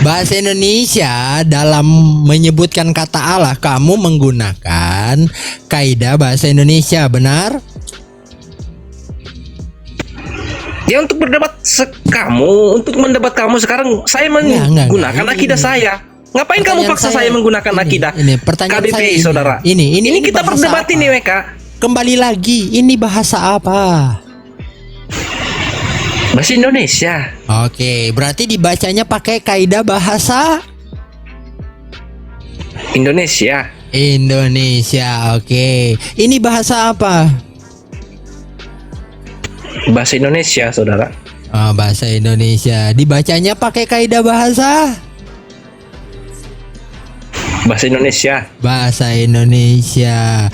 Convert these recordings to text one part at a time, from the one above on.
Bahasa Indonesia dalam menyebutkan kata Allah kamu menggunakan kaidah bahasa Indonesia, benar? Ya untuk berdebat untuk mendebat kamu sekarang saya menggunakan akidah saya. Ngapain kamu paksa saya menggunakan akidah? Ini pertanyaan KBBI, saya saudara. Ini kita berdebat ini, WK. Kembali lagi, ini bahasa apa? Bahasa Indonesia. Oke, berarti dibacanya pakai kaidah bahasa Indonesia. Indonesia, oke. Ini bahasa apa? Bahasa Indonesia, saudara. Oh, bahasa Indonesia. Dibacanya pakai kaidah bahasa Indonesia. Bahasa Indonesia.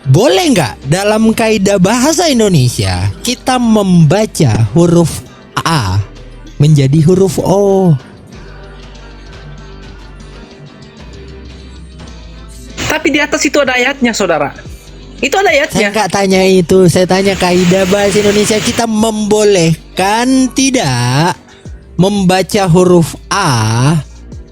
Boleh nggak dalam kaidah bahasa Indonesia kita membaca huruf A menjadi huruf O? Tapi di atas itu ada ayatnya, saudara. Itu ada Saya ayatnya. nggak tanya itu. Saya tanya kaidah bahasa Indonesia kita membolehkan tidak membaca huruf A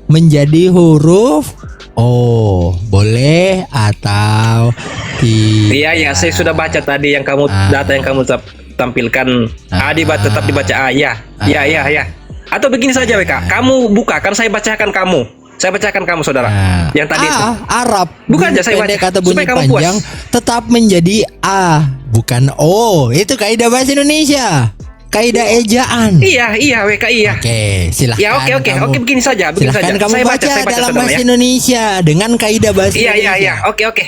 menjadi huruf O, boleh atau tidak? Iya, saya sudah baca tadi yang kamu data yang kamu tampilkan. Tetap dibaca A, ya. Ya. Atau begini saja, WK. Kamu bukakan, saya bacakan kamu. Saya bacakan kamu, saudara. Yang tadi itu. Arab. Bukan aja saya baca. Kata bunyi Supaya kamu panjang puas. tetap menjadi A, bukan O. Itu kaidah bahasa Indonesia. Kaidah ejaan. Iya, WK, iya. Oke, silahkan. Ya, oke, begini saja. Silahkan kamu Saya baca dalam saudara, bahasa ya. Indonesia dengan kaidah bahasa Indonesia. Iya. Oke.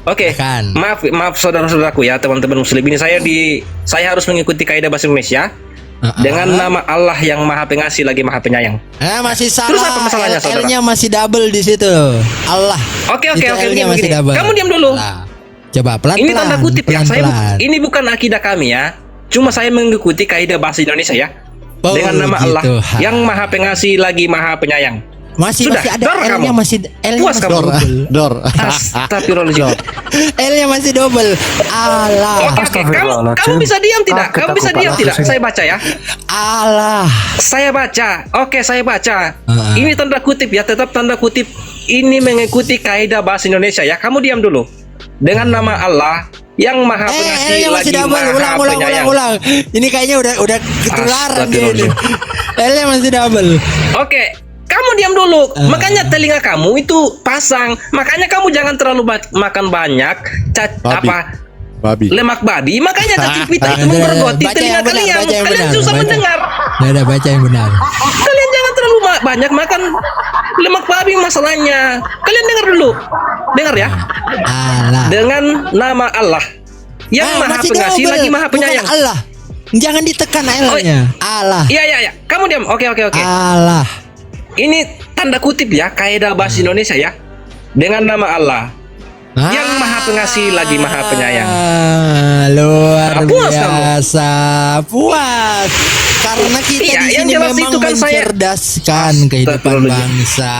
Silahkan. Maaf saudara-saudaraku ya, teman-teman muslim ini saya harus mengikuti kaidah bahasa Indonesia dengan nama Allah yang Maha Pengasih lagi Maha Penyayang. Masih salah. Terus apa masalahnya, saudara? L-nya masih double di situ. Allah. Oke, Itu L-nya masih begini. double. Kamu diam dulu. Nah, coba pelan-pelan. Ini tanda kutip ya. pelan-pelan. Ini bukan akidah kami ya. Cuma saya mengikuti kaidah bahasa Indonesia ya. Oh, dengan nama gitu. Allah yang Maha Pengasih lagi Maha Penyayang. Masih Sudah, ada dor L-nya kamu. L-nya Puas masih kamu. double. Dor. Astagfirullahaladzim. L-nya masih double. Allah. Oke. Kamu bisa diam tidak? Kamu bisa diam tidak? Saya baca ya. Allah. Saya baca. Oke, saya baca. Uh-uh. Ini tanda kutip ya, tetap tanda kutip. Ini mengikuti kaidah bahasa Indonesia ya. Kamu diam dulu. Dengan nama Allah yang Maha Pengasih L-nya masih lagi double. Maha Penyayang. Ulang. Ini kayaknya udah ketularan dia ini. Astagfirullah. L-nya masih double. Oke, kamu diam dulu. Makanya telinga kamu itu pasang. Makanya kamu jangan terlalu makan banyak Babi. lemak babi. Makanya cacing pita itu menggerogoti Baca telinga yang benar, kalian. baca yang Kalian benar, susah baca. mendengar. Udah baca yang benar. Kalian jangan terlalu banyak makan lemak babi masalahnya. Kalian dengar dulu. Dengar ya. Allah. Dengan nama Allah yang Maha masih Pengasih double. lagi Maha Penyayang. Bukan Allah. Jangan ditekan L-nya. Allah. Iya. Kamu diam. Oke. Allah. Ini tanda kutip ya, kaidah bahasa Indonesia ya. Dengan nama Allah yang Maha Pengasih lagi Maha Penyayang. Luar Puas kamu? biasa. Puas. Karena kita Iya, di yang sini jelas memang itu kan saya- mencerdaskan kehidupan Astagfirullahaladzim. bangsa.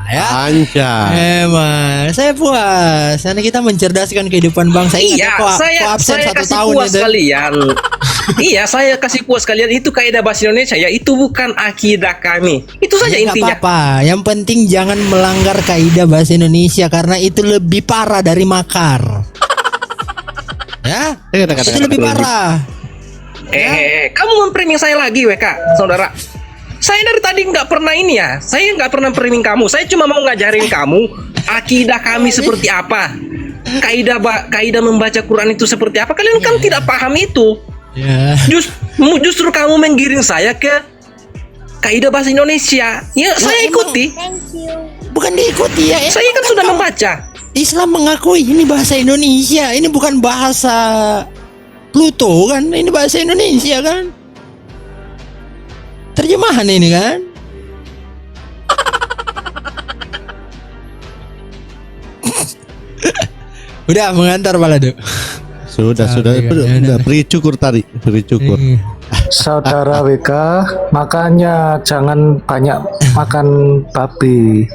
Ya. Anjay. Emang saya puas karena kita mencerdaskan kehidupan bangsa. Ingat Iya, kok saya absen 1 kasih tahun puas itu. kalian. Iya, saya kasih puas kalian. Itu kaidah bahasa Indonesia ya. Itu bukan akidah kami. Itu saja Ya, nggak intinya. apa-apa. Yang penting jangan melanggar kaidah bahasa Indonesia karena itu lebih parah dari makar. Ya, itu lebih parah. Kamu mempriming saya lagi, WK, saudara. Saya dari tadi nggak pernah ini ya. Saya nggak pernah priming kamu. Saya cuma mau ngajarin kamu akidah kami seperti apa. Kaidah membaca Quran itu seperti apa. Kalian kan tidak paham itu. Ya. Justru kamu menggiring saya ke kaidah bahasa Indonesia. Ya, saya ikuti. Bukan diikuti ya. Saya kan sudah membaca. Islam mengakui ini bahasa Indonesia. Ini bukan bahasa Pluto kan. Ini bahasa Indonesia kan. Terjemahan ini kan. Udah mengantar Balado. Sudah. udah. Beri cukur tadi. Beri cukur. Saudara WK, makanya jangan banyak makan babi.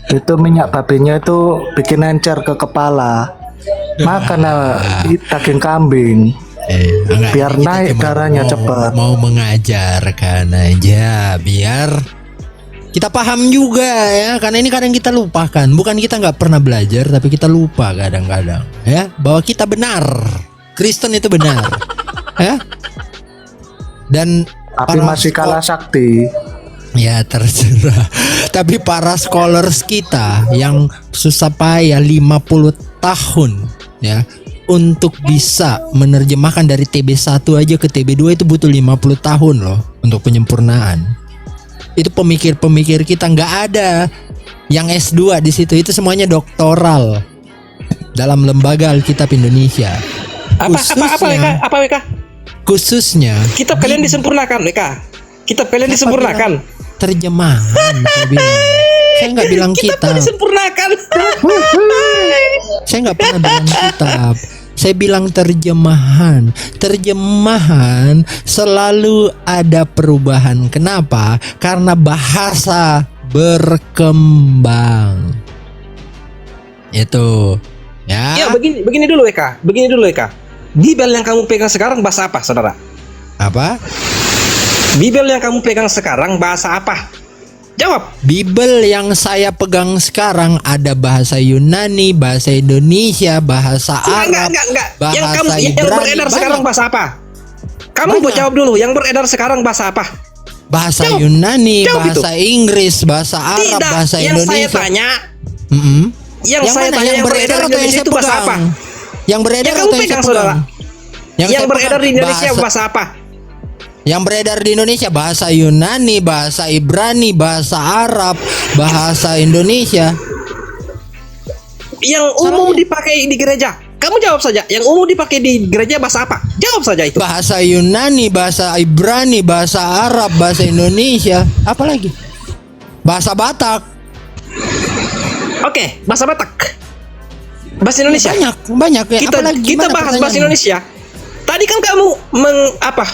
Itu minyak babinya itu bikin encer ke kepala. Makan daging kambing. Biar Kita naik cuma darahnya cepat. Mau mengajarkan aja biar Kita paham juga ya, karena ini kadang kita lupakan. Bukan kita nggak pernah belajar, tapi kita lupa kadang-kadang ya bahwa kita benar. Kristen itu benar, ya. Dan Tapi masih kalah sakti. ya terserah. Tapi para scholars kita yang susah payah 50 tahun ya untuk bisa menerjemahkan dari TB1 aja ke TB2 itu butuh 50 tahun loh untuk penyempurnaan. Itu pemikir-pemikir kita nggak ada yang S2 di situ, itu semuanya doktoral dalam lembaga Alkitab Indonesia. Apa WK? Apa WK? Khususnya Kitab kalian disempurnakan WK. Kitab kalian disempurnakan. terjemahan saya bilang. Saya nggak bilang Kitab kitab. disempurnakan. Saya nggak pernah bilang kitab. Saya bilang terjemahan. Terjemahan selalu ada perubahan. Kenapa? Karena bahasa berkembang. Itu. Ya. Ya, begini dulu WK. Begini dulu WK. Bibel yang kamu pegang sekarang bahasa apa, saudara? Apa? Bibel yang kamu pegang sekarang bahasa apa? Jawab. Bibel yang saya pegang sekarang ada bahasa Yunani, bahasa Indonesia, bahasa Arab, Enggak. bahasa Yang Ibrani. beredar sekarang bahasa apa? Kamu mau Banyak. jawab dulu. Yang beredar sekarang bahasa apa? Bahasa Jawab. Yunani, Jawab bahasa Inggris, bahasa Arab, Tidak. bahasa Yang saya Indonesia. tanya, Mm-mm. yang saya mana? tanya yang beredar di atau Indonesia itu bahasa apa? Yang beredar Yang atau kamu yang pegang, saya pegang? saudara. Yang saya beredar di pegang Indonesia bahasa apa? Yang beredar di Indonesia bahasa Yunani, bahasa Ibrani, bahasa Arab, bahasa Indonesia. Yang umum dipakai di gereja. Kamu jawab saja. Yang umum dipakai di gereja bahasa apa? Jawab saja itu. Bahasa Yunani, bahasa Ibrani, bahasa Arab, bahasa Indonesia. Apa lagi? Bahasa Batak. Oke, bahasa Batak. Bahasa Indonesia. Banyak ya. Kita Apalagi? kita Gimana bahas bahasa pertanyaannya? Indonesia. Tadi kan kamu Apa?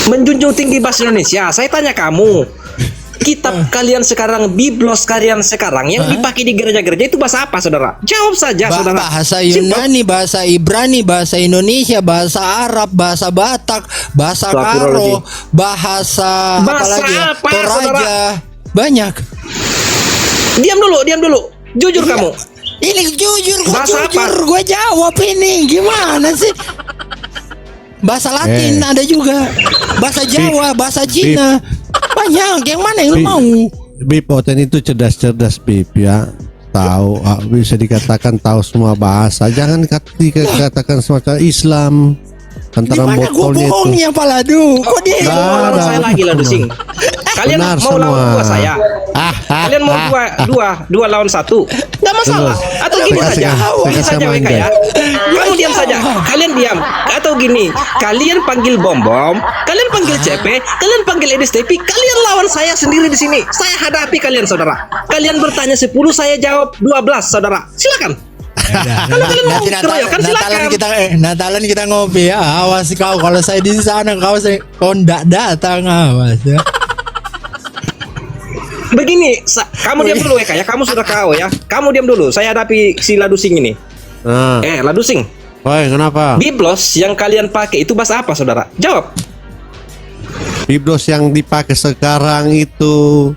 menjunjung tinggi bahasa Indonesia. Saya tanya kamu, kitab kalian sekarang, biblos kalian sekarang yang dipakai di gereja-gereja itu bahasa apa, saudara? Jawab saja, saudara. Bahasa Simpel. Yunani, bahasa Ibrani, bahasa Indonesia, bahasa Arab, bahasa Batak, bahasa Karo, bahasa Bahasa apalagi ya? apa, Toraja. saudara? Banyak. Diam dulu. Jujur Iya. kamu. Ini jujur, Bahasa apa? gue jawab ini. Gimana sih? Bahasa Latin ada juga. Bahasa Jawa, bahasa Cina. Banyak. Yang mana yang lu mau? Bib Oten itu cerdas Bib ya. Tahu, bisa dikatakan tahu semua bahasa. Jangan dikatakan semacam Islam. Antara Gimana gue botolnya itu. bohongnya Paladu? Kok dia? Kamu mau lawan saya lagi lah, Dusing. Kalian Benar mau lawan semua. dua saya. Kalian mau dua lawan satu. Nggak masalah. Atau gini Saya saja. kasih- Gini saya saja kasih WK mangga. ya. Kamu diam saja. Kalian diam. Atau gini. Kalian panggil Bom, kalian panggil CP, kalian panggil Edis TV, kalian lawan saya sendiri di sini. Saya hadapi kalian, saudara. Kalian bertanya 10, saya jawab 12, saudara. Silakan. Kalau kalian mau keroyokan, silakan. Natalan kita ngopi ya. Awas kau kalau saya di sana kau ndak datang, awas ya. Begini, kamu diam dulu WK ya. Kamu sudah kau ya. Kamu diam dulu. Saya hadapi si Ladusing ini. Nah, Ladusing. woi, kenapa? Biblos yang kalian pakai itu bahasa apa, saudara? Jawab. Biblos yang dipakai sekarang itu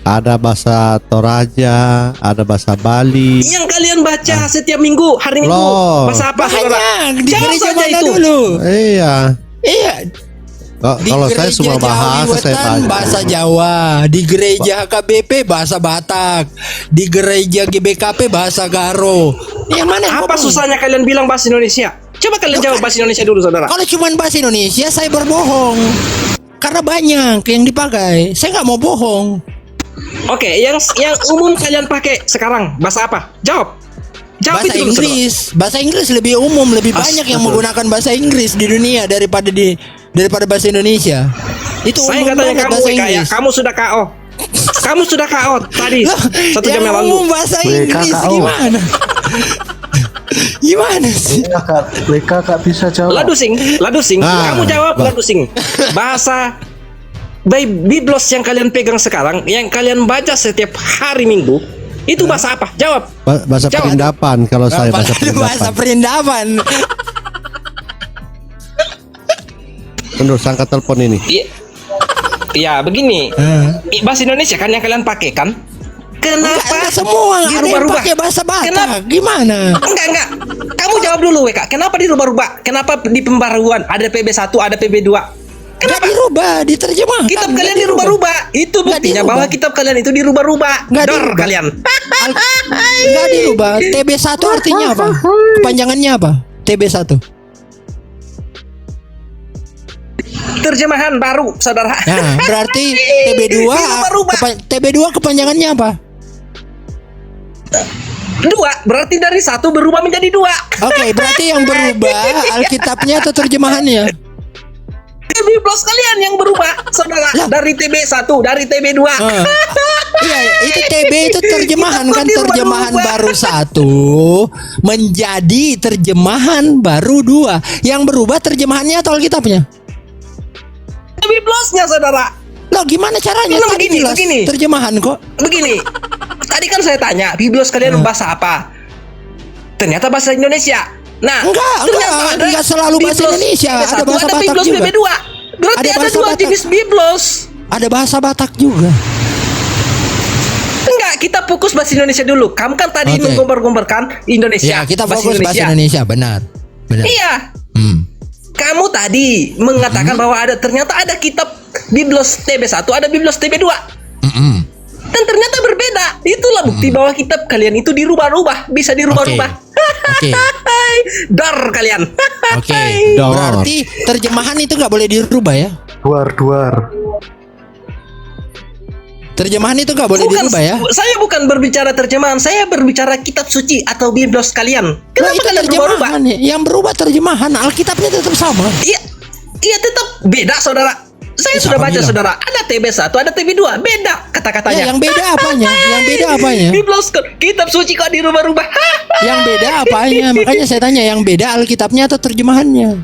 ada bahasa Toraja, ada bahasa Bali. Yang kalian baca setiap minggu, hari Minggu, Loh. bahasa apa, saudara? Banyak di Jawab gereja saja mana itu. dulu? Iya. Iya. Di kalau saya gereja semua bahasa Jawi saya Wetan tanya. bahasa Jawa, di gereja HKBP bahasa Batak, di gereja GBKP bahasa Garo. Yang mana yang Apa ngomong? susahnya kalian bilang bahasa Indonesia? Coba kalian jawab bahasa Indonesia dulu, saudara. Kalau cuma bahasa Indonesia saya berbohong. Karena banyak yang dipakai. Saya nggak mau bohong. Oke, yang umum kalian pakai sekarang bahasa apa? Jawab. Jawab Bahasa itu dulu, saudara. Inggris, bahasa Inggris lebih umum, lebih banyak yang menggunakan bahasa Inggris di dunia daripada bahasa Indonesia. Itu Saya umum nggak tanya banget kamu, bahasa WK ya. Inggris. Kamu sudah KO. Kamu sudah KO tadi Loh, 1 jam yang lalu. umum bahasa Inggris WKKO. gimana? Gimana sih? WK gak bisa jawab. Ladusing. Ah, Kamu jawab, bah. Ladusing. Bahasa Biblos yang kalian pegang sekarang, yang kalian baca setiap hari Minggu, itu bahasa apa? Jawab. Bahasa Jawab. perindapan kalau saya bahasa Bahasa perindapan. perindapan. Menurut sangka telepon ini. Ya, begini. Bahasa Indonesia kan yang kalian pakai kan? Kenapa Enggak semua ada yang dirubah-rubah? pakai bahasa Batak. Kenapa? Gimana? Enggak. Kamu jawab dulu, WK. Kenapa dirubah-rubah? Kenapa di pembaruan ada PB1, ada PB2? Enggak dirubah, diterjemahkan. Kitab Nggak kalian dirubah-rubah. Itu Nggak buktinya dirubah. bahwa kitab kalian itu dirubah-rubah. Nggak Dor dirubah. kalian. Enggak dirubah. TB1 artinya apa? Kepanjangannya apa? TB1. Terjemahan baru, saudara. Nah, berarti TB2 Dirubah-rubah. TB2 kepanjangannya apa? Dua, berarti dari satu berubah menjadi dua. Oke, berarti yang berubah Alkitabnya atau terjemahannya? TB plus kalian yang berubah, saudara. Lah. Dari TB1, dari TB2. Ah. Iya, itu TB itu terjemahan kan, Dirubah-rubah. terjemahan baru 1 menjadi terjemahan baru 2. Yang berubah terjemahannya atau Alkitabnya? TB plusnya, saudara. Loh, gimana caranya? Nah, Tadi begini, jelas begini. terjemahan kok. Begini, tadi kan saya tanya, Biblos kalian bahasa apa? Ternyata bahasa Indonesia. Nah, Enggak selalu bahasa Biblos Indonesia, PB1, ada bahasa ada Batak Biblos juga. PB2. Berarti Ada ada bahasa dua Batak. jenis Biblos. Ada bahasa Batak juga. Enggak, kita fokus bahasa Indonesia dulu. Kamu kan tadi Oke. menggambar-gambarkan Indonesia. Ya, kita fokus bahasa Indonesia, benar. Benar. Iya. Hmm. Kamu tadi mengatakan bahwa ternyata ada kitab Biblos TB1, ada Biblos TB2. Mm-mm. Dan ternyata berbeda. Itulah bukti bahwa kitab kalian itu dirubah-rubah, bisa dirubah-rubah. Oke. Dar kalian. Oke. Dor. Berarti terjemahan itu nggak boleh dirubah ya? Duar. Terjemahan itu nggak boleh dirubah ya? Saya bukan berbicara terjemahan, saya berbicara kitab suci atau Biblos kalian. Loh, Kenapa itu kalian berubah-ubah? terjemahan. Yang berubah terjemahan, Alkitabnya tetap sama. Iya tetap beda, saudara. Saya sudah Siapa baca, bilang? saudara. Ada TB1, ada TB2, beda kata-katanya. Ya, yang beda apanya? Yang beda apanya? Biblos kitab suci kok dirubah-rubah. Yang beda apanya? Makanya saya tanya, yang beda Alkitabnya atau terjemahannya?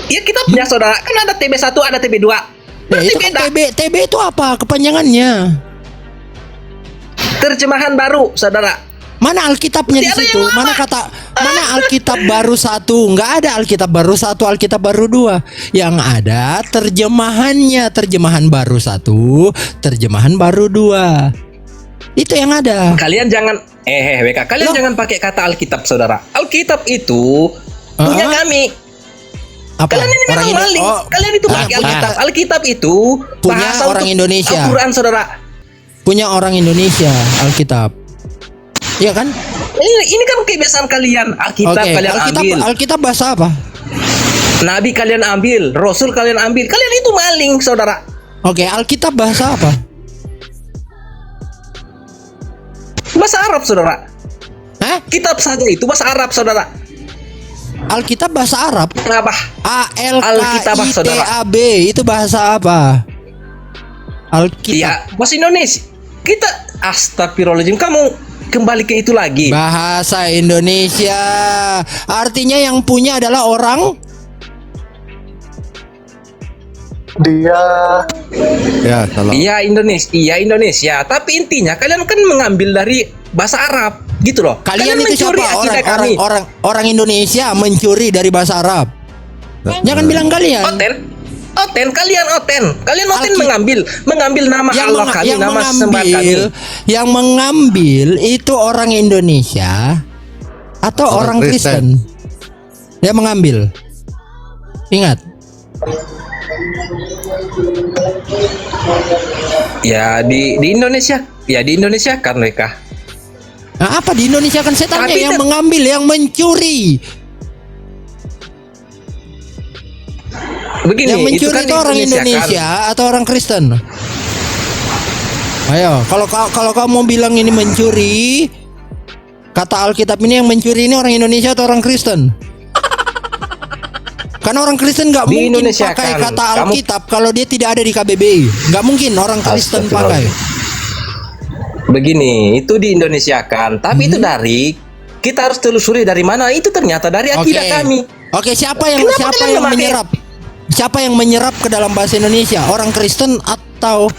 Ya kitabnya, saudara. Kan ada TB1, ada TB2. Ya, Berarti itu kan beda. TB itu apa? Kepanjangannya? Terjemahan baru, saudara. Mana Alkitabnya di Tidak ada situ? yang lama. Mana Alkitab baru 1? Nggak ada Alkitab baru 1, Alkitab baru 2. Yang ada terjemahannya, terjemahan baru 1, terjemahan baru 2. Itu yang ada. Kalian jangan WK, kalian Loh. jangan pakai kata Alkitab, saudara. Alkitab itu punya kami. Apa? Kalian ini memang maling. Kalian itu pakai Alkitab. Alkitab itu Punya bahasa orang untuk Indonesia. Al-Quran, saudara. Punya orang Indonesia Alkitab. Iya kan? Ini kan kebiasaan kalian. Alkitab Oke, kalian ambil. Alkitab bahasa apa? Nabi kalian ambil, Rasul kalian ambil. Kalian itu maling, saudara. Oke, Alkitab bahasa apa? Bahasa Arab, saudara. Hah? Kitab saja itu bahasa Arab, saudara. Alkitab bahasa Arab. Kenapa? Alkitabah, saudara. ALKITAB itu bahasa apa? Alkitab. Iya, bahasa Indonesia. Kita astagfirullahaladzim, kamu kembali ke itu lagi. Bahasa Indonesia. Artinya yang punya adalah orang. Dia Ya, kalau Iya Indonesia. Tapi intinya kalian kan mengambil dari bahasa Arab, gitu loh. Kalian itu mencuri siapa? akidah kami. Orang Indonesia mencuri dari bahasa Arab. Jangan bilang kalian. Kalian Kalian Alki- mengambil nama Allah kami, nama sembah kami. yang mengambil itu orang Indonesia atau orang Orang Kristen. Yang mengambil. Ingat. Ya di Indonesia, di Indonesia kan mereka. Nah, apa di Indonesia kan saya tanya Tapi yang kan- mengambil, yang mencuri. Begini, Yang mencuri kan itu di orang kan. Indonesia atau orang Kristen? Ayo, kalau kamu mau bilang ini mencuri, kata Alkitab ini yang mencuri ini orang Indonesia atau orang Kristen? Karena orang Kristen nggak Di mungkin Indonesia pakai kan. kata Alkitab kalau dia tidak ada di KBBI. Nggak mungkin orang Kristen pakai. Begini, itu di Indonesia kan. Tapi itu dari kita harus telusuri dari mana. Itu ternyata dari akidah kami. Oke, siapa yang Kenapa kalian memakai- menyerap? Siapa yang menyerap ke dalam bahasa Indonesia? Orang Kristen atau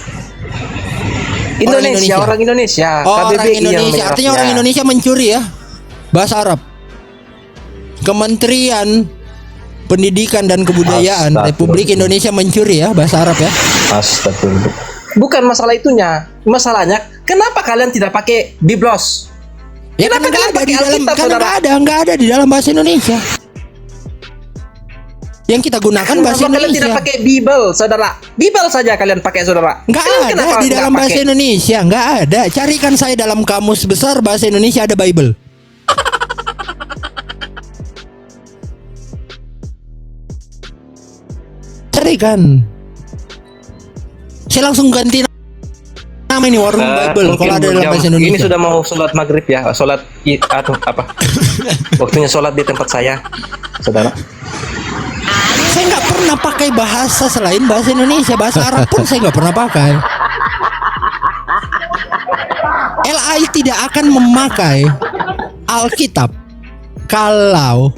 Indonesia, orang Indonesia. orang KBBI yang Indonesia? menyerapnya. Artinya orang Indonesia mencuri ya bahasa Arab. Kementerian Pendidikan dan Kebudayaan Astagfirullah. Republik Indonesia mencuri ya bahasa Arab ya. Astagfirullah. Bukan masalah itunya. Masalahnya kenapa kalian tidak pakai biblos? Ya Kenapa karena nggak kalian ada di pakai dalam, Alkitab, karena saudara? nggak ada di dalam bahasa Indonesia. Yang kita gunakan bahasa Kenapa kalian tidak Indonesia. pakai Bible, saudara? Bible saja kalian pakai, saudara. Nggak Kalian ada kenapa di nggak dalam bahasa pakai? Indonesia, nggak ada. Carikan saya dalam kamus besar bahasa Indonesia ada Bible. Carikan. Saya langsung ganti nama ini warung Bible kalau ada dalam bahasa Indonesia. Ini sudah mau sholat maghrib ya, atau apa? Waktunya sholat di tempat saya, saudara. Saya nggak pernah pakai bahasa selain bahasa Indonesia, bahasa Arab pun saya nggak pernah pakai. LAI tidak akan memakai Alkitab kalau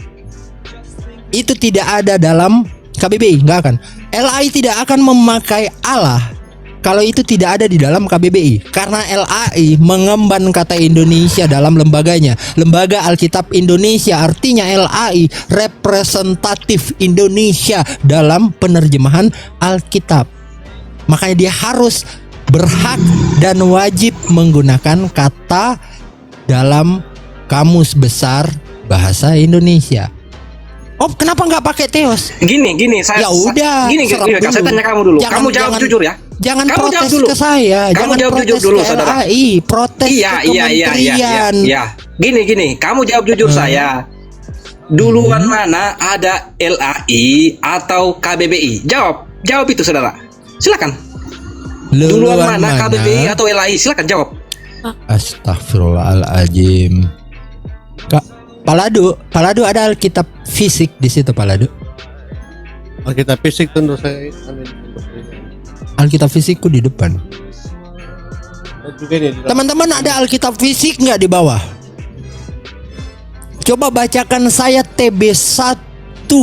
itu tidak ada dalam KBBI, nggak akan. LAI tidak akan memakai Allah kalau itu tidak ada di dalam KBBI, karena LAI mengemban kata Indonesia dalam lembaganya, Lembaga Alkitab Indonesia. Artinya LAI representatif Indonesia dalam penerjemahan Alkitab. Makanya dia harus berhak dan wajib menggunakan kata dalam kamus besar bahasa Indonesia. Oh, kenapa nggak pakai Theos? Gini, saya. Ya udah, Gini, serap saya dulu. tanya kamu dulu. Jangan- Kamu jawab jangan- jujur ya. Jangan Kamu protes jawab dulu. ke saya, Kamu jangan jawab protes jujur dulu, ke saudara. LAI, protes Iya. ke kementerian. Gini. Kamu jawab jujur saya. Duluan mana ada LAI atau KBBI? Jawab itu, saudara. Silakan. Duluan mana KBBI atau LAI? Silakan jawab. Astagfirullahaladzim. Kak, Paladu ada Alkitab fisik di situ, Paladu. Kita fisik tentu saya. Alkitab fisikku di depan. Dan juga ini di dalam- Teman-teman, ada Alkitab fisik nggak di bawah? Coba bacakan saya TB1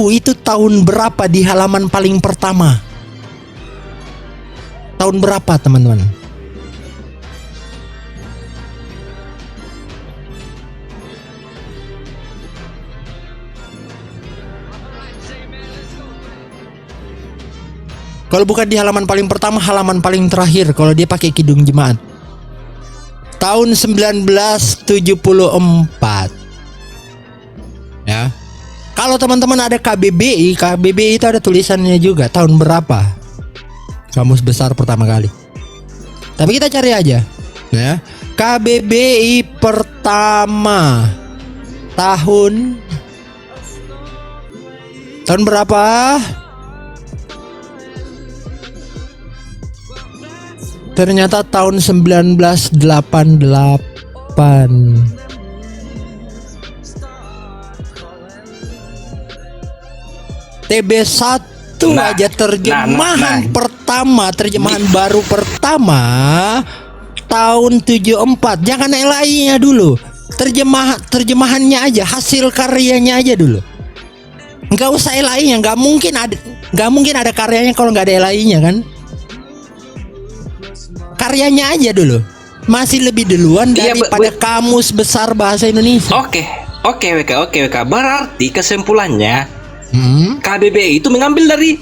itu tahun berapa di halaman paling pertama? Tahun berapa, teman-teman? Kalau bukan di halaman paling pertama, halaman paling terakhir kalau dia pakai kidung jemaat. Tahun 1974. Ya. Kalau teman-teman ada KBBI itu ada tulisannya juga tahun berapa. Kamus besar pertama kali. Tapi kita cari aja, ya. KBBI pertama tahun berapa? Ternyata tahun 1988. TB1 Nah, aja terjemahan nah. pertama, terjemahan baru pertama tahun 74. Jangan LAI-nya dulu. Terjemahannya aja, hasil karyanya aja dulu. Enggak usah LAI-nya, enggak mungkin ada karyanya kalau enggak ada LAI-nya kan? Karyanya aja dulu. Masih lebih duluan Iya, daripada kamus besar bahasa Indonesia. Oke, WK. Berarti kesimpulannya Hmm? KBBI itu mengambil dari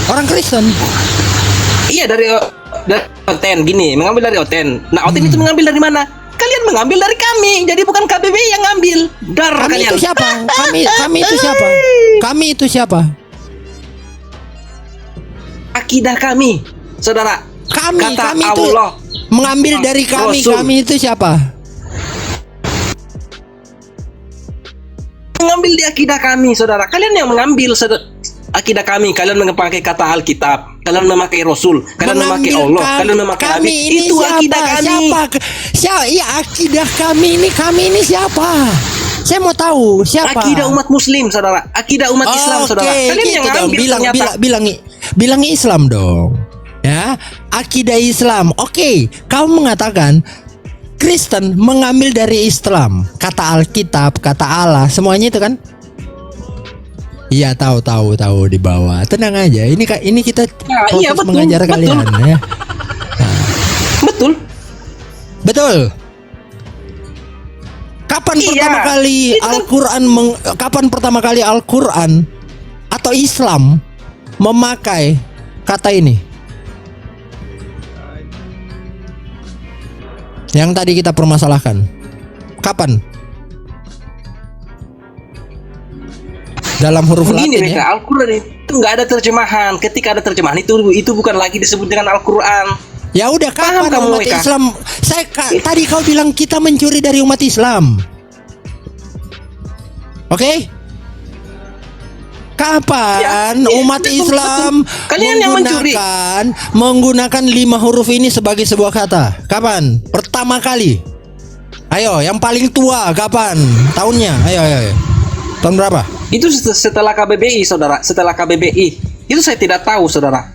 Orang Kristen. iya dari Oten gini, mengambil dari Oten. Nah, Oten itu mengambil dari mana? Kalian mengambil dari kami. Jadi bukan KBBI yang ngambil. Dar Kami kalian. itu siapa? Kami itu siapa? Kami itu siapa? Akidah kami, saudara. Kami Kata itu Allah. mengambil dari kami. Rasul. Kami itu siapa? Mengambil di akidah kami, saudara. Kalian yang mengambil akidah kami. Kalian memakai kata Alkitab. Kalian memakai Rasul. Kalian memakai Allah. Kalian memakai kami Nabi. ini Itu siapa? akidah kami. Siapa? Ya, akidah kami ini siapa? Saya mau tahu siapa? Akidah umat Muslim, saudara. Akidah umat Islam, saudara. Kalian gitu yang dong. ngambil ternyata. bilang Islam dong. Ya, akidah Islam. Oke, kamu mengatakan Kristen mengambil dari Islam, kata Alkitab, kata Allah, semuanya itu kan? Iya, tahu di bawah. Tenang aja. Ini kita Nah, proses iya, betul, mengajar betul. kalian ya. Betul. Betul. Kapan Iya, pertama kali itu kan- Al-Qur'an kapan pertama kali Al-Qur'an atau Islam memakai kata ini? Yang tadi kita permasalahkan. Kapan? Dalam huruf Begini Latin mereka, ya. Al-Quran itu nggak ada terjemahan. Ketika ada terjemahan itu bukan lagi disebut dengan Al-Quran. Ya udah, Paham kapan kamu, umat Eka? Islam? Tadi kau bilang kita mencuri dari umat Islam. Oke? Kapan Ya, umat betul, Islam betul. Kalian yang mencuri. menggunakan 5 huruf ini sebagai sebuah kata? Kapan? Pertama kali. Ayo, yang paling tua kapan? Tahunnya? Ayo. Tahun berapa? Itu setelah KBBI, saudara. Setelah KBBI. Itu saya tidak tahu, saudara.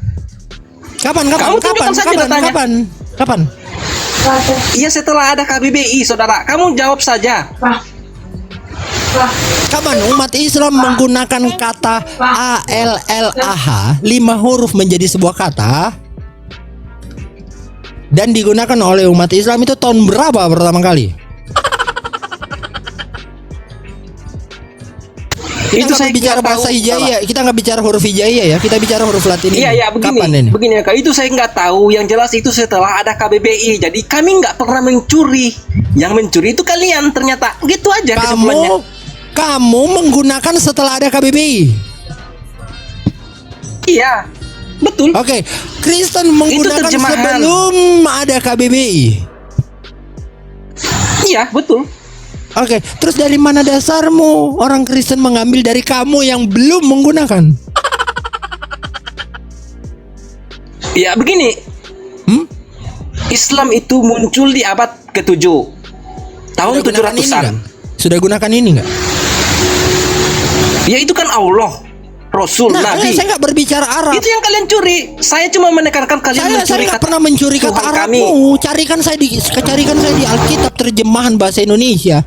Kapan? Kamu tunjukkan saja datanya. Kapan? Iya, setelah ada KBBI, saudara. Kamu jawab saja. Kapan umat Islam menggunakan kata ALLAH 5 huruf menjadi sebuah kata dan digunakan oleh umat Islam itu tahun berapa pertama kali? Kita Itu nggak saya bicara nggak bahasa tahu, hijaiyah, kita nggak bicara huruf hijaiyah ya, kita bicara huruf Latin ini. Iya, Kapan ini? begini ya, Kak. Itu saya nggak tahu. Yang jelas itu setelah ada KBBI. Jadi kami nggak pernah mencuri. Yang mencuri itu kalian ternyata. Gitu aja kesimpulannya. Kamu menggunakan setelah ada KBBI. Iya, betul. Oke, Kristen menggunakan terjemahan. sebelum ada KBBI. Iya, betul. Oke, terus dari mana dasarmu orang Kristen mengambil dari kamu yang belum menggunakan? Ya, begini. Islam itu muncul di abad ke-7. Tahun Sudah gunakan ini 700-an. nggak? Sudah gunakan ini nggak? Ya itu kan Allah, Rasul, Nah, Nabi. saya nggak berbicara Arab. Itu yang kalian curi. Saya cuma menekankan kalian Saya mencuri nggak kata pernah mencuri kata Tuhan Arabmu. Carikan saya di Alkitab terjemahan bahasa Indonesia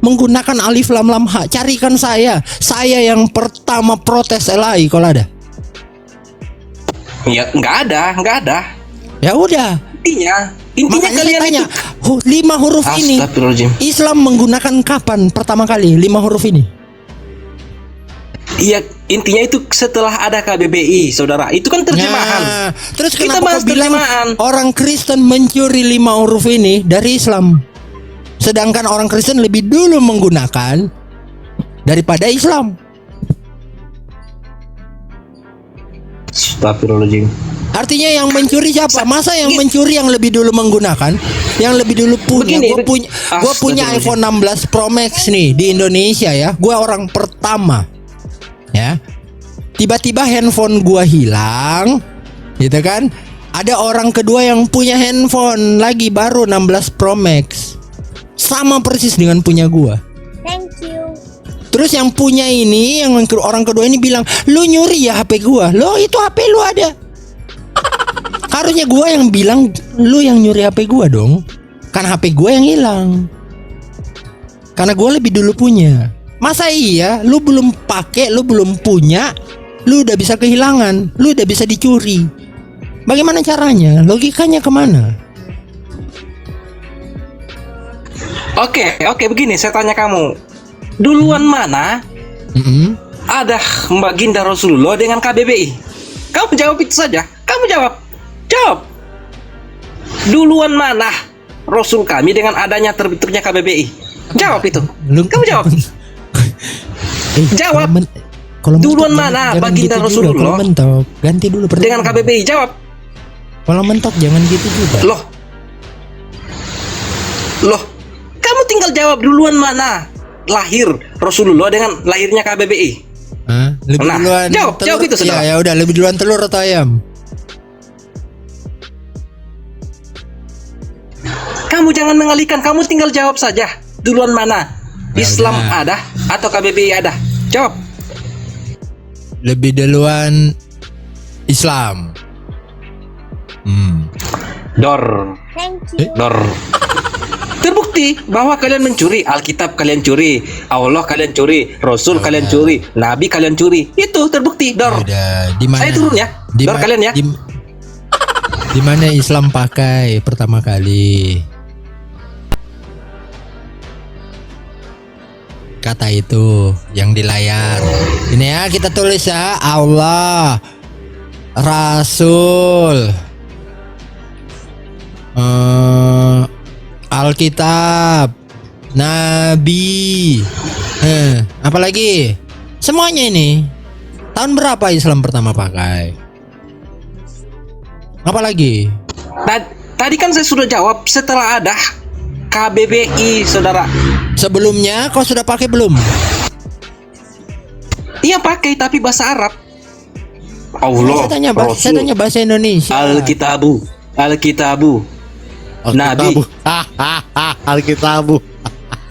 menggunakan alif lam lam ha. Carikan saya. Saya yang pertama protes Elai kalau ada. Ya, nggak ada. Ya udah. Intinya Makanya kalian saya tanya, itu 5 huruf ini Astagfirullahaladzim. Islam menggunakan kapan pertama kali 5 huruf ini? Iya, intinya itu setelah ada KBBI, saudara. Itu kan terjemahan. Nah, terus Kita kenapa bahas kau bilang terjemahan. orang Kristen mencuri 5 huruf ini dari Islam? Sedangkan orang Kristen lebih dulu menggunakan daripada Islam. Astagfirullahaladzim. Artinya yang mencuri siapa? Masa yang mencuri yang lebih dulu menggunakan, yang lebih dulu punya? Begini, Gue punya iPhone 16 Pro Max nih di Indonesia ya. Gue orang pertama, ya. Tiba-tiba handphone gue hilang, gitu kan? Ada orang kedua yang punya handphone lagi baru 16 Pro Max, sama persis dengan punya gue. Thank you. Terus yang punya ini, yang orang kedua ini bilang, lu nyuri ya HP gua. Lo itu HP lu ada. Harusnya gua yang bilang, lu yang nyuri HP gua dong. Kan HP gua yang hilang. Karena gua lebih dulu punya. Masa iya, lu belum pakai, lu belum punya, lu udah bisa kehilangan, lu udah bisa dicuri. Bagaimana caranya? Logikanya kemana? Oke, begini saya tanya kamu. Duluan mana ada baginda Rasulullah dengan KBBI? Kamu jawab itu saja. Kamu jawab. Duluan mana Rasul kami dengan adanya terbentuknya KBBI? Jawab itu. Kamu jawab. Kalau Jawab. mentok, Duluan mana jangan baginda gitu juga. Rasulullah? Kalau mentok, ganti dulu pertanyaan. Dengan KBBI jawab. Kalau mentok jangan gitu juga. Loh. Kamu tinggal jawab duluan mana lahir Rasulullah dengan lahirnya KBBI? Hah? Lebih Nah, duluan jawab itu, saudara. Ya udah, lebih duluan telur atau ayam? Kamu jangan mengalihkan, kamu tinggal jawab saja. Duluan mana? Ya Islam udah. ada atau KBBI ada? Jawab. Lebih duluan Islam. Dor. Thank you. Dor. Terbukti bahwa kalian mencuri. Alkitab kalian curi, Allah kalian curi, Rasul kalian curi, Nabi kalian curi. Itu terbukti. Dor. Udah, di mana? Saya turun ya. Dor kalian ya. Di mana Islam pakai pertama kali? kata itu yang di layar. Ini ya kita tulis ya, Allah, Rasul, Alkitab, Nabi, apalagi semuanya ini. Tahun berapa Islam pertama pakai? Apalagi? Tadi kan saya sudah jawab setelah ada KBBI, saudara. Sebelumnya kau sudah pakai belum? Iya pakai, tapi bahasa Arab. Allah. Saya tanya bahasa Indonesia. Alkitabu. Nabi. Alkitabu.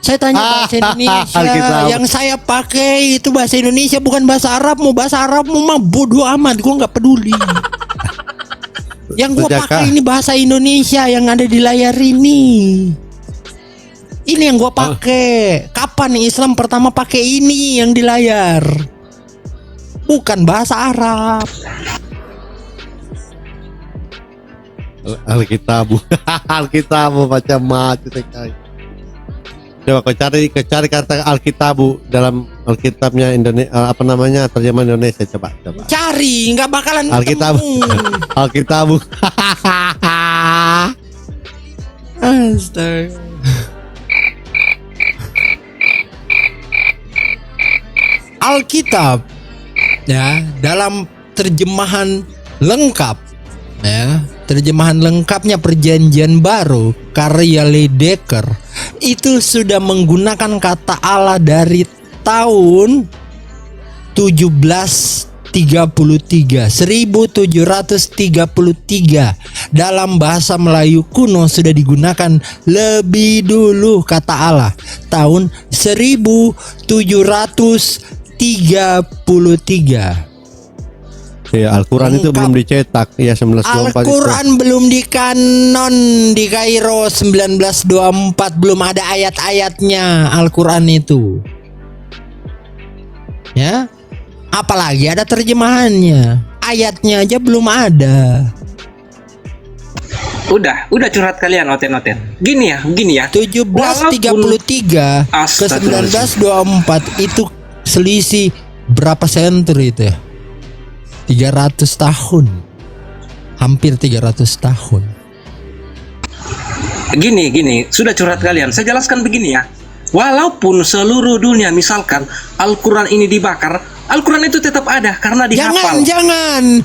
Saya tanya bahasa Indonesia. Alkitab. Yang saya pakai itu bahasa Indonesia, bukan bahasa Arab. Mau bahasa Arabmu mah bodoh amat, gua nggak peduli. Yang gua pakai ini bahasa Indonesia yang ada di layar ini. Ini yang gua pakai. Kapan Islam pertama pakai ini yang di layar? Bukan bahasa Arab. Alkitabu. Alkitabu macam sekali. Coba kau cari kata Alkitabu dalam Alkitabnya Indonesia, apa namanya terjemahan Indonesia, coba. Cari, nggak bakalan Alkitab. ketemu. Alkitabu. Astaga. Alkitab ya, dalam terjemahan lengkap ya, terjemahan lengkapnya Perjanjian Baru karya Ledecker itu sudah menggunakan kata Allah dari tahun 1733 dalam bahasa Melayu kuno sudah digunakan lebih dulu kata Allah tahun 1733. Ya, Al-Quran itu belum dicetak ya 1924. Al-Quran belum dikanon di Kairo 1924, belum ada ayat-ayatnya Al-Quran itu. Ya. Apalagi ada terjemahannya. Ayatnya aja belum ada. Udah curhat kalian oten. Gini ya. 1733 ke 1924 itu selisih berapa senturi itu ya? 300 tahun. Hampir 300 tahun. Gini, sudah curhat kalian. Saya jelaskan begini ya. Walaupun seluruh dunia misalkan Al-Quran ini dibakar, Al-Quran itu tetap ada karena dihafal. Jangan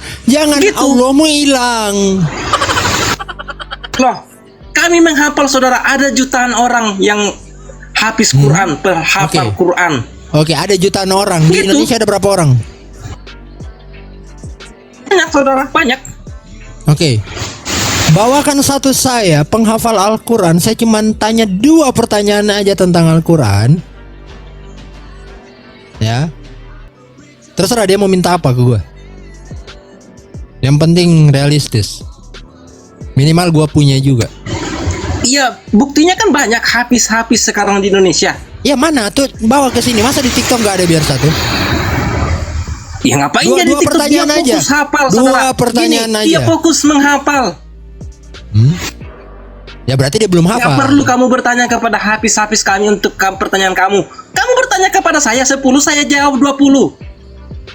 Gitu. Allah mau hilang. Loh, kami menghafal saudara, ada jutaan orang yang habis Quran, penghafal Oke. Quran. Oke, ada jutaan orang. Di Gitu. Indonesia ada berapa orang? Banyak saudara, banyak. Oke. Bawakan satu saya penghafal Al-Quran. Saya cuma tanya 2 pertanyaan aja tentang Al-Quran. Ya. Terserah dia mau minta apa ke gue. Yang penting realistis. Minimal gue punya juga. Iya, buktinya kan banyak habis sekarang di Indonesia. Ya mana tuh, bawa ke sini. Masa di TikTok nggak ada biar satu? Ya ngapain Dua jadi TikTok, dia pertanyaan aja. fokus hafal Dua saudara. pertanyaan Gini, aja. dia fokus menghafal. Ya berarti dia belum Gak hafal. perlu kamu bertanya kepada habis kami untuk pertanyaan kamu. Kamu bertanya kepada saya 10, saya jawab 20.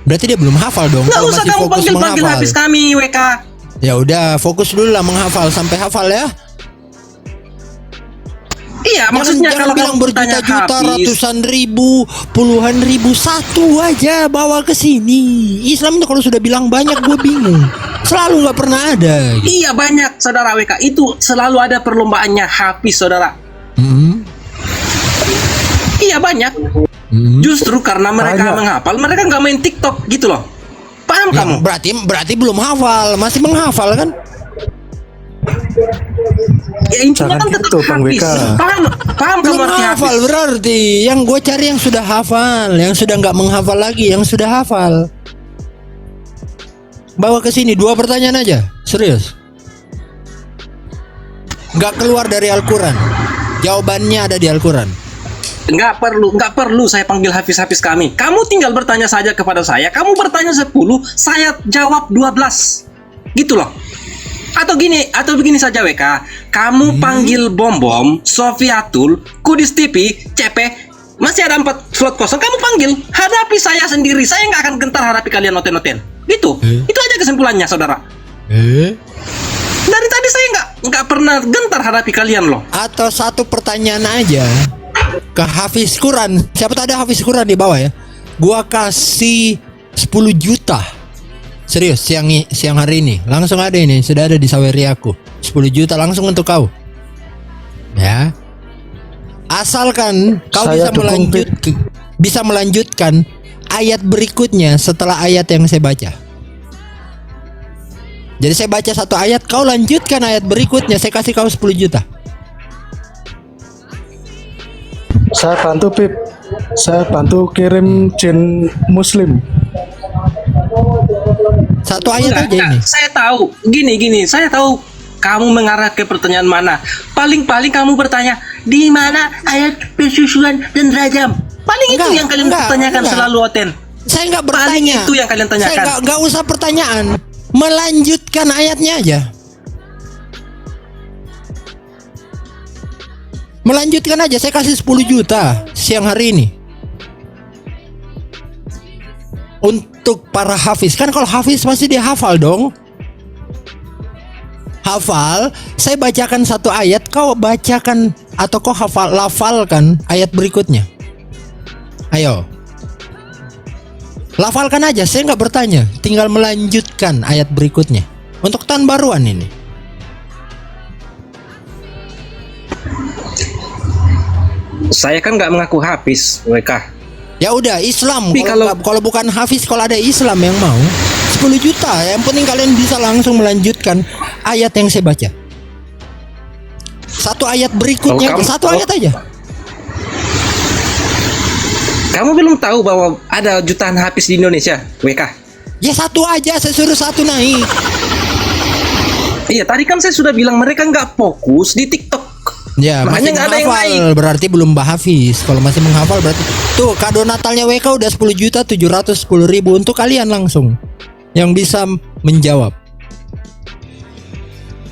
Berarti dia belum hafal dong. Nggak Kalau usah masih kamu fokus panggil menghafal. habis kami, WK. Ya udah, fokus dulu lah menghafal sampai hafal ya. Iya, maksudnya Jangan kalau bilang kamu bertanya berjuta-juta, habis, ratusan ribu, puluhan ribu, satu aja bawa ke sini. Islam itu kalau sudah bilang banyak gue bingung. Selalu nggak pernah ada. iya banyak saudara WK. Itu selalu ada perlombaannya habis saudara. Hmm. Iya banyak. Justru karena mereka menghafal, mereka nggak main TikTok gitu loh. Paham Ya, kamu? berarti belum hafal, masih menghafal kan? Ya intinya Jangan kan tetap gitu, Bang habis. WK. Paham kamu Belum arti hafal habis? berarti. Yang gue cari yang sudah hafal, yang sudah nggak menghafal lagi, yang sudah hafal. Bawa ke sini 2 pertanyaan aja, serius. Nggak keluar dari Al-Quran. Jawabannya ada di Al-Quran. Nggak perlu saya panggil habis kami. Kamu tinggal bertanya saja kepada saya. Kamu bertanya 10, saya jawab 12. Gitu loh. Atau begini saja WK. Kamu panggil Bom, Sofiatul, Kudis TV, CP, masih ada 4 slot kosong, kamu panggil, hadapi saya sendiri, saya nggak akan gentar hadapi kalian noten-noten. Itu aja kesimpulannya, saudara. Dari tadi saya nggak pernah gentar hadapi kalian loh. Atau satu pertanyaan aja ke Hafiz Quran. Siapa tahu ada Hafiz Quran di bawah ya. Gua kasih 10 juta. Serius, siang hari ini. Langsung ada ini, sudah ada di Saweri aku. 10 juta langsung untuk kau. Ya. Asalkan kau Saya bisa melanjutkan ayat berikutnya setelah ayat yang saya baca. Jadi saya baca satu ayat, kau lanjutkan ayat berikutnya, saya kasih kau 10 juta. Saya bantu Pip. Saya bantu kirim jin muslim. Satu ayat aja Enggak, ini. saya tahu. Gini, saya tahu kamu mengarah ke pertanyaan mana. Paling kamu bertanya, di mana ayat persusuan dan rajam? Paling itu yang kalian pertanyakan selalu, Oten. Saya nggak Paling bertanya. itu yang kalian tanyakan. Saya nggak usah pertanyaan. Melanjutkan ayatnya aja. Melanjutkan aja. Saya kasih 10 juta siang hari ini. Untuk para hafiz. Kan kalau hafiz pasti dia hafal dong. Hafal. Saya bacakan satu ayat, kau bacakan atau kau lafalkan ayat berikutnya. Ayo. Lafalkan aja, saya nggak bertanya. Tinggal melanjutkan ayat berikutnya. Untuk tahun baruan ini. Saya kan nggak mengaku hafiz, WK. Ya udah, Islam. Tapi Kalau bukan hafiz, kalau ada Islam yang mau 10 juta. Yang penting kalian bisa langsung melanjutkan ayat yang saya baca. Satu ayat berikutnya, ayat aja. Kamu belum tahu bahwa ada jutaan hafiz di Indonesia, WK? Ya satu aja, saya suruh satu naik. Iya, tadi kan saya sudah bilang mereka nggak fokus di TikTok. Ya, Makanya masih nggak ada yang menghafal, berarti belum hafiz. Kalau masih menghafal berarti tuh kado Natalnya WK udah 10 juta 710 ribu untuk kalian langsung yang bisa menjawab.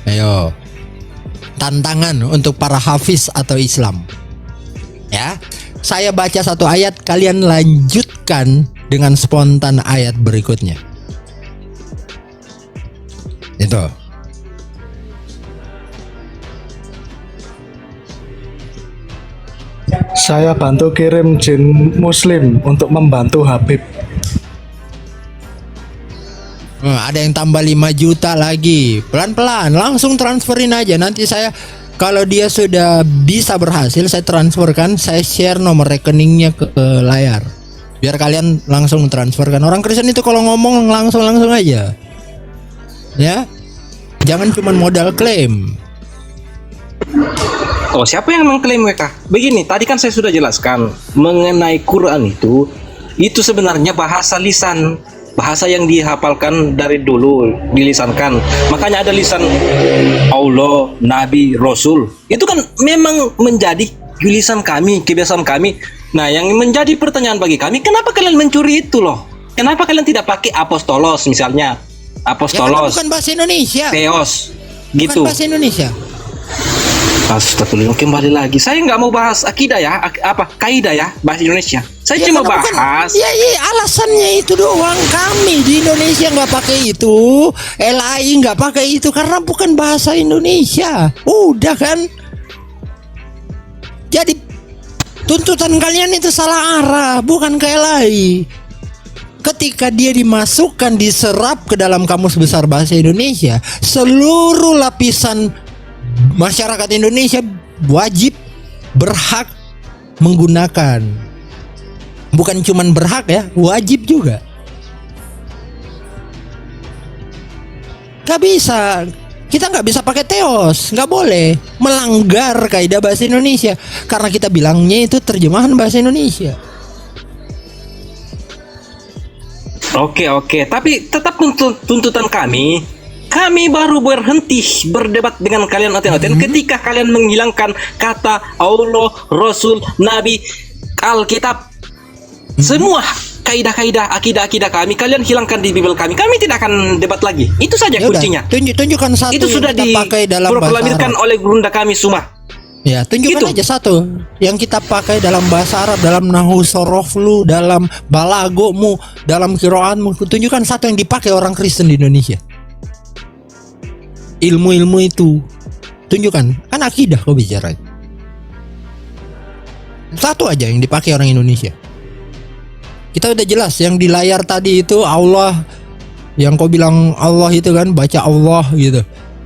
Ayo, tantangan untuk para hafiz atau Islam. Ya, saya baca satu ayat, kalian lanjutkan dengan spontan ayat berikutnya. Itu. Saya bantu kirim jin muslim untuk membantu Habib. Ada yang tambah 5 juta lagi. Pelan-pelan langsung transferin aja. Nanti saya kalau dia sudah bisa berhasil, saya transferkan, saya share nomor rekeningnya ke layar. Biar kalian langsung transferkan. Orang Kristen itu kalau ngomong langsung aja. Ya. Jangan cuma modal klaim. Oh, siapa yang mengklaim mereka? Begini, tadi kan saya sudah jelaskan mengenai Quran itu sebenarnya bahasa lisan, bahasa yang dihafalkan dari dulu, dilisankan. Makanya ada lisan Allah, Nabi, Rasul. Itu kan memang menjadi lisan kami, kebiasaan kami. Nah, yang menjadi pertanyaan bagi kami, kenapa kalian mencuri itu loh? Kenapa kalian tidak pakai apostolos misalnya? Ya, Apostolos, bukan bahasa Indonesia. Theos, Bukan gitu. bahasa Indonesia. Astagfirullah, kembali lagi. Saya nggak mau bahas akidah ya, kaidah ya, bahasa Indonesia. Saya cuma karena bahas. Ya, alasannya itu doang. Kami di Indonesia nggak pakai itu, LAI nggak pakai itu karena bukan bahasa Indonesia. Udah kan? Jadi tuntutan kalian itu salah arah, bukan ke LAI. Ketika dia dimasukkan, diserap ke dalam kamus besar bahasa Indonesia, seluruh lapisan masyarakat Indonesia wajib berhak menggunakan. Bukan cuman berhak ya, wajib juga. Gak bisa, kita nggak bisa pakai teos, nggak boleh melanggar kaidah bahasa Indonesia karena kita bilangnya itu terjemahan bahasa Indonesia. Oke, tapi tetap tuntutan kami baru berhenti berdebat dengan kalian oten-oten ketika kalian menghilangkan kata Allah, Rasul, Nabi, Alkitab. Semua kaidah-kaidah akidah kami kalian hilangkan di Bible kami. Kami tidak akan debat lagi. Itu saja Yaudah, kuncinya. tunjukkan satu Itu sudah yang kita pakai dalam bahasa diproklamirkan Arab. oleh gurunda kami semua. Ya, tunjukkan Gitu. aja satu yang kita pakai dalam bahasa Arab, dalam nahu soroflu, dalam balagomu, dalam kiroanmu. Tunjukkan satu yang dipakai orang Kristen di Indonesia. Ilmu-ilmu itu tunjukkan, kan akidah kau bicara. Satu aja yang dipakai orang Indonesia. Kita udah jelas yang di layar tadi itu Allah, yang kau bilang Allah itu kan baca Allah gitu.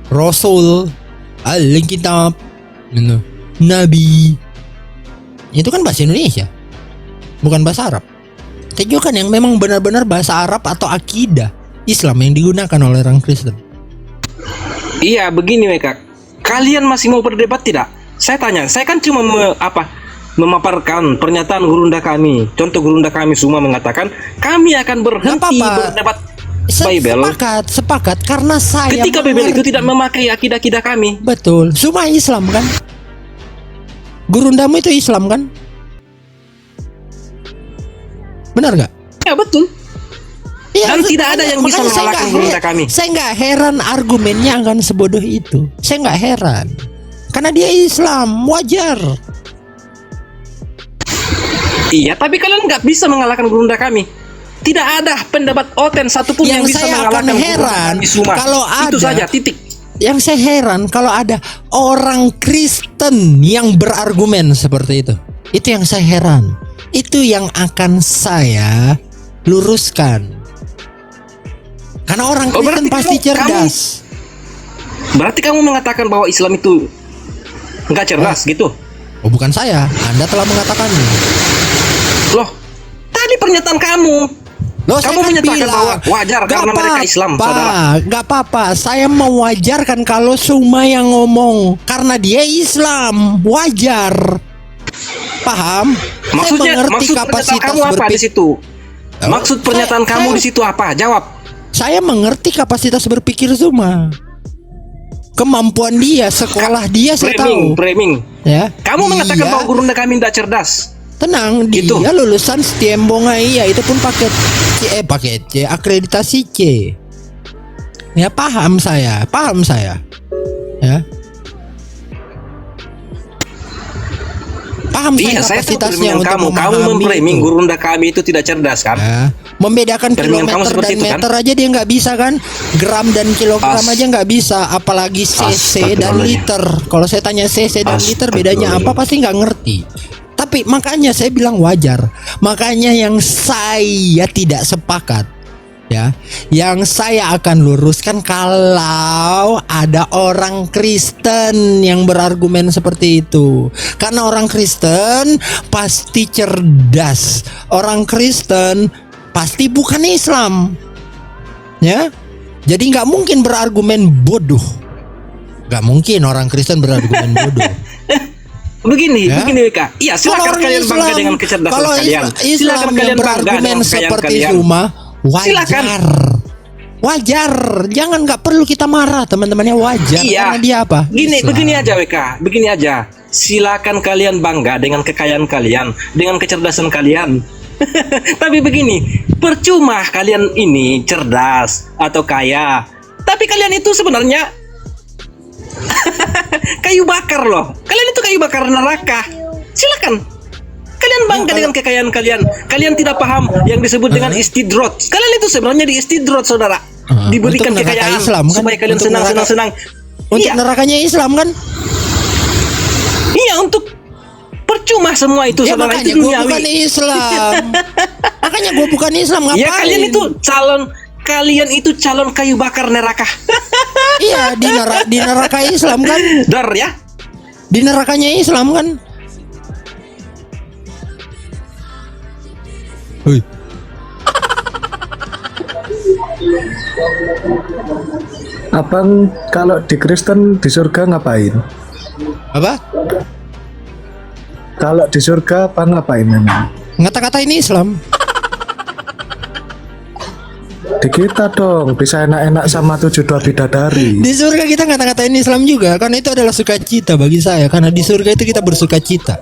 Rasul, Alkitab, gitu. Nabi. Itu kan bahasa Indonesia, bukan bahasa Arab. Tunjukkan yang memang benar-benar bahasa Arab atau akidah Islam yang digunakan oleh orang Kristen. Iya, begini mereka. Kalian masih mau berdebat tidak? Saya tanya, saya kan cuma memaparkan pernyataan gurunda kami. Contoh gurunda kami semua mengatakan kami akan berhenti berdebat Bible Sepakat karena saya ketika Bible itu tidak memakai akidah-akidah kami. Betul, semua Islam kan? Gurundamu itu Islam kan? Benar gak? Ya betul. Ya, Dan tidak ada yang bisa makanya mengalahkan gurunda kami. Saya nggak heran argumennya akan sebodoh itu. Saya nggak heran karena dia Islam, wajar. Iya, tapi kalian nggak bisa mengalahkan gurunda kami. Tidak ada pendapat oten satupun yang bisa saya mengalahkan akan heran kami semua. kalau Itu ada, saja, titik. Yang saya heran kalau ada orang Kristen yang berargumen seperti itu. Itu yang saya heran. Itu yang akan saya luruskan. Karena orang Kristen pasti cerdas. Berarti kamu mengatakan bahwa Islam itu nggak cerdas gitu? Oh, bukan saya. Anda telah mengatakannya. Loh, tadi pernyataan kamu. Loh, Kamu saya kan menyatakan bilang, bahwa wajar "Gak karena mereka Islam, saudara." Gak apa-apa. Saya mewajarkan kalau Suma yang ngomong karena dia Islam, wajar. Paham? Maksudnya, saya mengerti maksud pernyataan kamu apa di situ? Maksud pernyataan kamu di situ apa? Jawab. Saya mengerti kapasitas berpikir Suma. Kemampuan dia, sekolah dia saya tahu. Framing. Ya. Kamu mengatakan Dia- bahwa gurunda kami tidak cerdas. Tenang, Gitu. dia lulusan Stiembonga, iya, itu pun paket C, akreditasi C. Ya, paham saya. Ya. Paham Iya, saya tahu kapasitasnya permintaan untuk kamu. Kamu memahami memframing itu. gurunda kami itu tidak cerdas kan? Ya. Membedakan Permintaan kamu kilometer seperti dan itu, kan? meter aja dia nggak bisa kan, gram dan kilogram aja nggak bisa, apalagi cc dan Astagfirullahaladzim. liter. Kalau saya tanya cc dan liter bedanya apa, pasti nggak ngerti. Tapi makanya saya bilang wajar. Makanya yang saya tidak sepakat, ya, yang saya akan luruskan kalau ada orang Kristen yang berargumen seperti itu. Karena orang Kristen pasti cerdas. Orang Kristen pasti bukan Islam, ya. Jadi nggak mungkin berargumen bodoh. Nggak mungkin orang Kristen berargumen bodoh. Begini, Ya. begini Wika. Iya, silakan Kalau kalian bangga Islam- dengan kecerdasan kalau kalian. Islam Silakan yang kalian bangga berargumen dengan kekayaan seperti kalian. Suma, wajar. Silakan. Wajar, jangan, nggak perlu kita marah, teman-temannya, wajar. Iya. Karena dia apa? Gini, Islam. begini aja Wika, begini aja. Silakan kalian bangga dengan kekayaan kalian, dengan kecerdasan kalian. Tapi begini, percuma kalian ini cerdas atau kaya, tapi kalian itu sebenarnya kayu bakar loh. Kalian itu kayu bakar neraka. Silakan. Kalian bangga dengan kekayaan kalian. Kalian tidak paham yang disebut dengan istidrot. Kalian itu sebenarnya di istidrot, saudara. Diberikan untuk neraka kekayaan Islam, kan? supaya kalian Untuk senang, neraka- senang, senang. Untuk Iya. nerakanya Islam kan? Iya, untuk percuma semua itu, Ya saudara. makanya Itu gue duniawi. bukan Islam. Makanya gue bukan Islam, ngapain? Ya kalian itu calon kayu bakar neraka. Iya, di neraka Islam kan? Dar ya. Di nerakanya Islam kan? Hui. Abang kalau di Kristen di surga ngapain? Apa? Kalau di surga apa ngapain memang? Ngata-kata ini Islam. Di kita dong bisa enak-enak sama 72 bidadari. Di surga kita ngata-ngatain Islam juga, karena itu adalah sukacita bagi saya. Karena di surga itu kita bersukacita.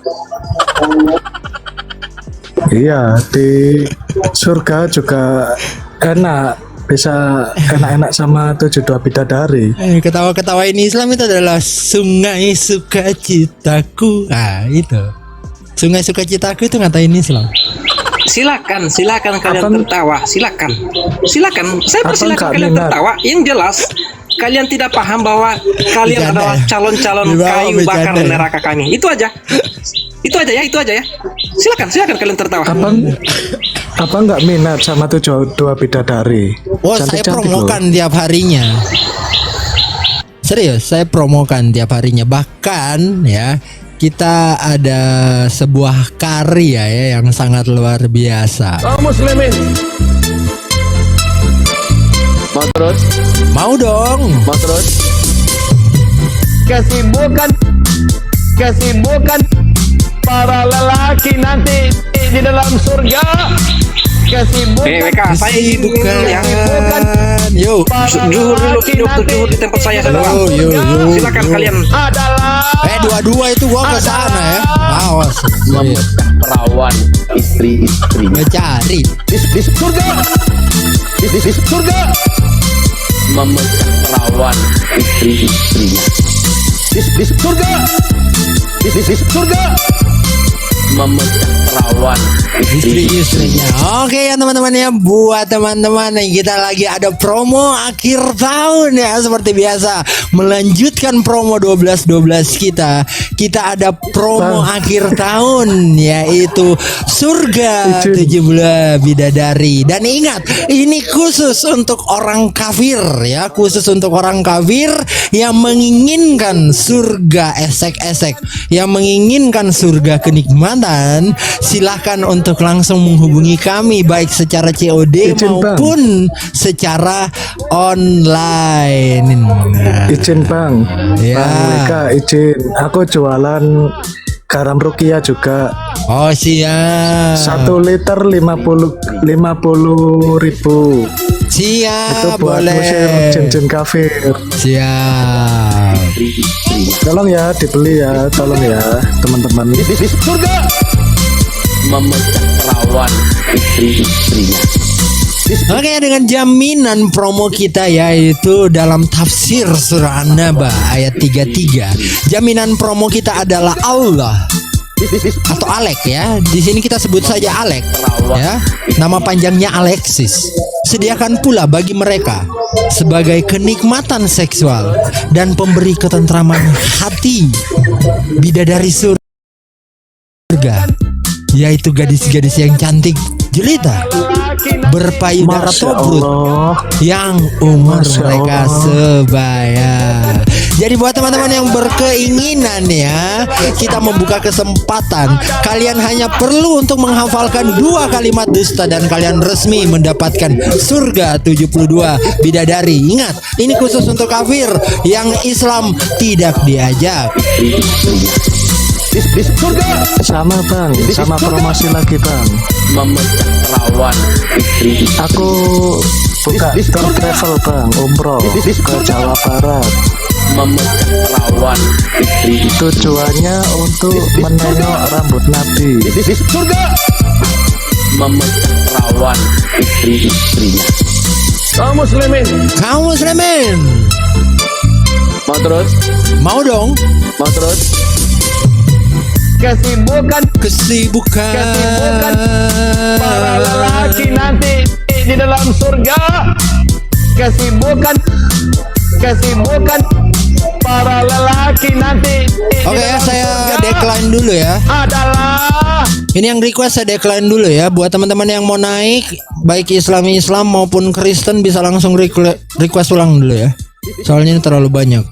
Iya, di surga juga enak bisa enak-enak sama 72 bidadari. Ketawa-ketawa ini Islam itu adalah sungai sukacitaku. Ah, itu. Sungai sukacitaku itu ngatain Islam. Silakan kalian Abang- tertawa. Silakan. Saya Abang persilakan nggak kalian minat. tertawa. Yang jelas kalian tidak paham bahwa kalian Bercanda adalah ya? calon-calon Di bawah kayu bakar bercanda ya? neraka kami. Itu aja ya. Silakan kalian tertawa. Abang nggak minat sama 72 bidadari. Oh, saya Cantik-cantik promokan tiap harinya. Serius, saya promokan tiap harinya. Bahkan ya, kita ada sebuah karya ya yang sangat luar biasa. Kaum muslimin. Mau terus? Mau dong. Mau terus? Kesibukan para lelaki nanti di dalam surga. WK, saya izin dulu ya. Yuk. Zuhur dulu, zuhur di tempat saya sekarang. Yo. Silakan kalian. adalah Dua-dua itu gua ke sana ya. Awas. Serius. perawan istri-istrinya Ngecari. di surga. Di surga memecah perawan istri-istrinya. Di surga. Di surga memecah perawan Istri-istrinya. Oke ya teman-teman ya, buat teman-teman yang kita lagi ada promo akhir tahun ya, seperti biasa melanjutkan promo 12-12 kita ada promo akhir tahun, yaitu surga 17 bidadari. Dan ingat, ini khusus untuk orang kafir ya, khusus untuk orang kafir yang menginginkan surga esek-esek, yang menginginkan surga kenikmatan. Silahkan untuk langsung menghubungi kami baik secara COD Izin, Bang. maupun secara online. Nah, Izin Bang, Ya. Bang WK izin. Aku jualan garam Rukia juga. oh siap. 1 liter 50 ribu. Itu Siap, buat boleh. musim jin-jin kafir. Siap. Tolong ya dibeli ya, tolong ya teman-teman. di surga memecah perawan istri-istrinya. Oke, dengan jaminan promo kita yaitu dalam tafsir surah An-Naba ayat 33. Jaminan promo kita adalah Allah atau Alek ya. Di sini kita sebut saja Alek ya. Nama panjangnya Alexis. Sediakan pula bagi mereka sebagai kenikmatan seksual dan pemberi ketentraman hati bidadari surga, yaitu gadis-gadis yang cantik jelita berpayudara Masya tobrut Allah. yang umur Masya mereka Allah. sebaya. Jadi buat teman-teman yang berkeinginan ya, kita membuka kesempatan. Kalian hanya perlu untuk menghafalkan 2 kalimat dusta dan kalian resmi mendapatkan surga 72 bidadari. Ingat, ini khusus untuk kafir, yang Islam tidak diajak. Di surga Sama Bang, sama promosi lagi Bang. memecah perawan istri-istrinya. Aku buka tour travel Bang, umroh ke Jawa Barat. Memecah perawan istri-istrinya. Tujuannya untuk menengok rambut Nabi. Di surga memecah perawan istri-istrinya. Kaum muslimin. Kaum muslimin, Mau terus? mau dong? Mau terus? Kesibukan Kesibukan para lelaki nanti di dalam surga. Kesibukan para lelaki nanti di Oke ya, dalam saya surga decline dulu ya. adalah Ini yang request saya decline dulu ya. Buat teman-teman yang mau naik, baik Islam maupun Kristen, bisa langsung request ulang dulu ya. Soalnya ini terlalu banyak.